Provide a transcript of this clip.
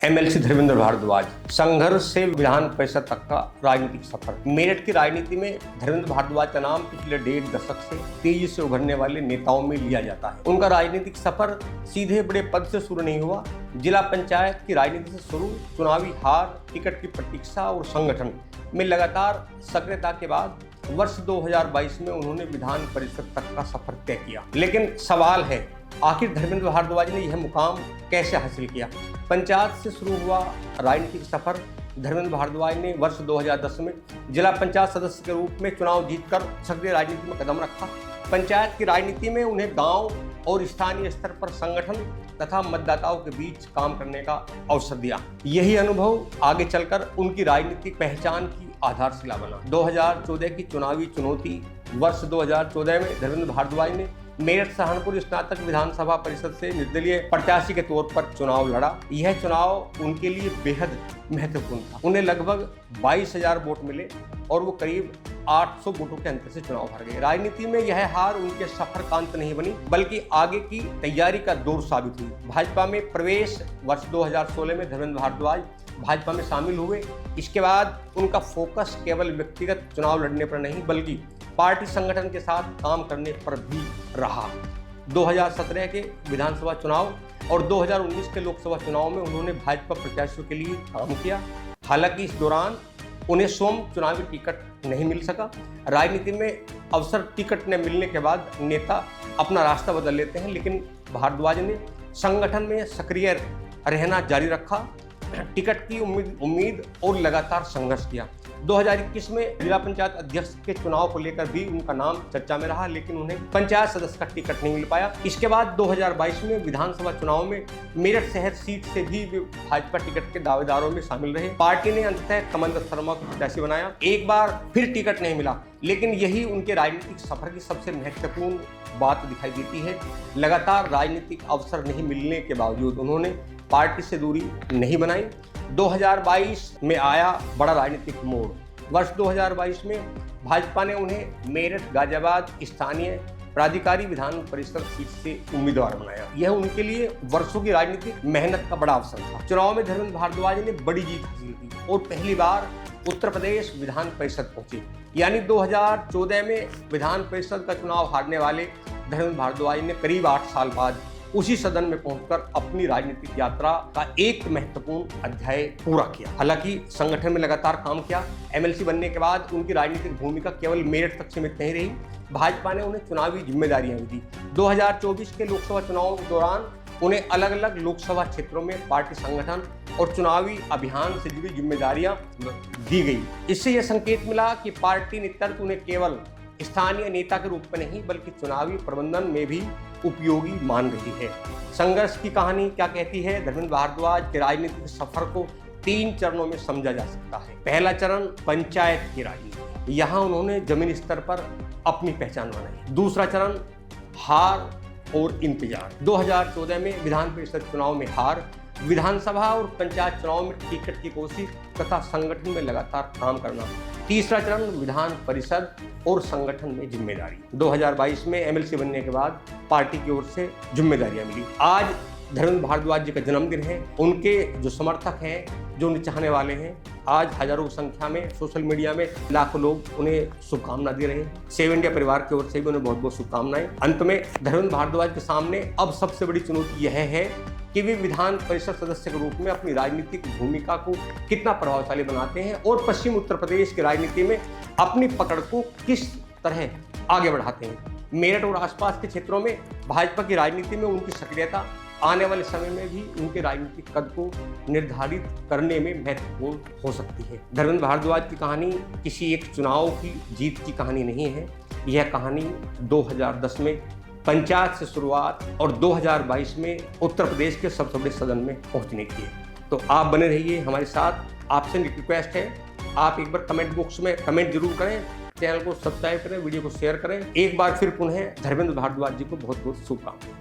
MLC Dharmendra Bhardwaj, संघर्ष से विधान परिषद तक का राजनीतिक सफर। मेरठ की राजनीति में धर्मेंद्र भारद्वाज का नाम पिछले 1.5 दशक से तेजी से उभरने वाले नेताओं में लिया जाता है। उनका राजनीतिक सफर सीधे बड़े पद से शुरू नहीं हुआ। जिला पंचायत की राजनीति से शुरू, चुनावी हार, टिकट की प्रतीक्षा और संगठन में लगातार सक्रियता के बाद वर्ष 2022 में उन्होंने विधान परिषद तक का सफर तय किया। लेकिन सवाल है, आखिर धर्मेंद्र भारद्वाज ने यह मुकाम कैसे हासिल किया? पंचायत से शुरू हुआ राजनीतिक सफर। धर्मेंद्र भारद्वाज ने वर्ष 2010 में जिला पंचायत सदस्य के रूप में चुनाव जीतकर सक्रिय राजनीति में कदम रखा। पंचायत की राजनीति में उन्हें गांव और स्थानीय स्तर पर संगठन तथा मतदाताओं के बीच काम करने का अवसर दिया। यही अनुभव आगे चलकर उनकी राजनीतिक पहचान की आधारशिला बना। 2014 की चुनावी चुनौती। वर्ष 2014 में धर्मेंद्र भारद्वाज ने मेरठ सहारनपुर स्नातक विधानसभा परिषद से निर्दलीय प्रत्याशी के तौर पर चुनाव लड़ा। यह चुनाव उनके लिए बेहद महत्वपूर्ण था। उन्हें लगभग 22,000 वोट मिले और वो करीब 800 वोटों के अंतर से चुनाव हार गए। राजनीति में यह हार उनके सफर का अंत नहीं बनी, बल्कि आगे की तैयारी का दौर साबित हुई। भाजपा में प्रवेश। वर्ष 2016 में धर्मेंद्र भारद्वाज भाजपा में शामिल हुए। इसके बाद उनका फोकस केवल व्यक्तिगत चुनाव लड़ने पर नहीं, बल्कि पार्टी संगठन के साथ काम करने पर भी रहा। 2017 के विधानसभा चुनाव और 2019 के लोकसभा चुनाव में उन्होंने भाजपा प्रत्याशियों के लिए काम किया। हालांकि इस दौरान उन्हें स्वयं चुनावी टिकट नहीं मिल सका। राजनीति में अवसर टिकट न मिलने के बाद नेता अपना रास्ता बदल लेते हैं, लेकिन भारद्वाज ने संगठन में सक्रिय रहना जारी रखा, टिकट की उम्मीद और लगातार संघर्ष किया। 2021 में जिला पंचायत अध्यक्ष के चुनाव को लेकर भी उनका नाम चर्चा में रहा, लेकिन उन्हें पंचायत सदस्य का टिकट नहीं मिल पाया। इसके बाद 2022 में विधानसभा चुनाव में मेरठ शहर सीट से भी भाजपा टिकट के दावेदारों में शामिल रहे। पार्टी ने अंततः कमल शर्मा को प्रत्याशी बनाया। एक बार फिर टिकट नहीं मिला, लेकिन यही उनके राजनीतिक सफर की सबसे महत्वपूर्ण बात दिखाई देती है। लगातार राजनीतिक अवसर नहीं मिलने के बावजूद उन्होंने पार्टी से दूरी नहीं बनाई। 2022 में आया बड़ा राजनीतिक मोड़। वर्ष 2022 में भाजपा ने उन्हें मेरठ गाजियाबाद स्थानीय प्राधिकारी विधान परिषद सीट से उम्मीदवार बनाया। यह उनके लिए वर्षों की राजनीतिक मेहनत का बड़ा अवसर था। चुनाव में धर्मेंद्र भारद्वाज ने बड़ी जीत हासिल की और पहली बार उत्तर प्रदेश विधान परिषद पहुंचे। यानी 2014 में विधान परिषद का चुनाव हारने वाले धर्मेंद्र भारद्वाज ने करीब 8 साल बाद उसी सदन में पहुंचकर अपनी राजनीतिक यात्रा का एक महत्वपूर्ण अध्याय पूरा किया। हालांकि संगठन में लगातार काम किया। एमएलसी बनने के बाद उनकी राजनीतिक भूमिका केवल मेरठ तक सीमित नहीं रही। भाजपा ने उन्हें चुनावी जिम्मेदारियां भी दी। 2024 के लोकसभा चुनाव के दौरान उन्हें अलग अलग लोकसभा क्षेत्रों में पार्टी संगठन और चुनावी अभियान से जुड़ी जिम्मेदारियां दी गई। इससे यह संकेत मिला कि पार्टी नेतृत्व उन्हें केवल स्थानीय नेता के रूप में नहीं, बल्कि चुनावी प्रबंधन में भी उपयोगी मान रही है। संघर्ष की कहानी क्या कहती है? धर्मेंद्र भारद्वाज के राजनीतिक सफर को 3 चरणों में समझा जा सकता है। पहला चरण पंचायत की राजनीति। यहाँ उन्होंने जमीन स्तर पर अपनी पहचान बनाई। दूसरा चरण हार और इंतजार। 2014 में विधान परिषद चुनाव में हार, विधानसभा और पंचायत चुनाव में टिकट की कोशिश तथा संगठन में लगातार काम करना। तीसरा चरण विधान परिषद और संगठन में जिम्मेदारी। 2022 में एमएलसी बनने के बाद पार्टी की ओर से जिम्मेदारियां मिली। आज धर्मेंद्र भारद्वाज जी का जन्मदिन है। उनके जो समर्थक हैं, जो उन्हें चाहने वाले हैं, आज हजारों की संख्या में सोशल मीडिया में लाखों लोग उन्हें शुभकामना दे रहे हैं। सेव इंडिया परिवार की ओर से भी उन्हें बहुत बहुत शुभकामनाएं। अंत में धर्मेंद्र भारद्वाज के सामने अब सबसे बड़ी चुनौती यह है कि वे विधान परिषद सदस्य के रूप में अपनी राजनीतिक भूमिका को कितना प्रभावशाली बनाते हैं और पश्चिम उत्तर प्रदेश की राजनीति में अपनी पकड़ को किस तरह आगे बढ़ाते हैं। मेरठ और आसपास के क्षेत्रों में भाजपा की राजनीति में उनकी सक्रियता आने वाले समय में भी उनके राजनीतिक कद को निर्धारित करने में महत्वपूर्ण हो सकती है। धर्मेंद्र भारद्वाज की कहानी किसी एक चुनाव की जीत की कहानी नहीं है। यह कहानी 2010 में पंचायत से शुरुआत और 2022 में उत्तर प्रदेश के सबसे बड़े सदन में पहुंचने की है। तो आप बने रहिए हमारे साथ। आपसे रिक्वेस्ट है, आप एक बार कमेंट बॉक्स में कमेंट जरूर करें, चैनल को सब्सक्राइब करें, वीडियो को शेयर करें। एक बार फिर पुनः धर्मेंद्र भारद्वाज जी को बहुत बहुत शुभकामनाएं।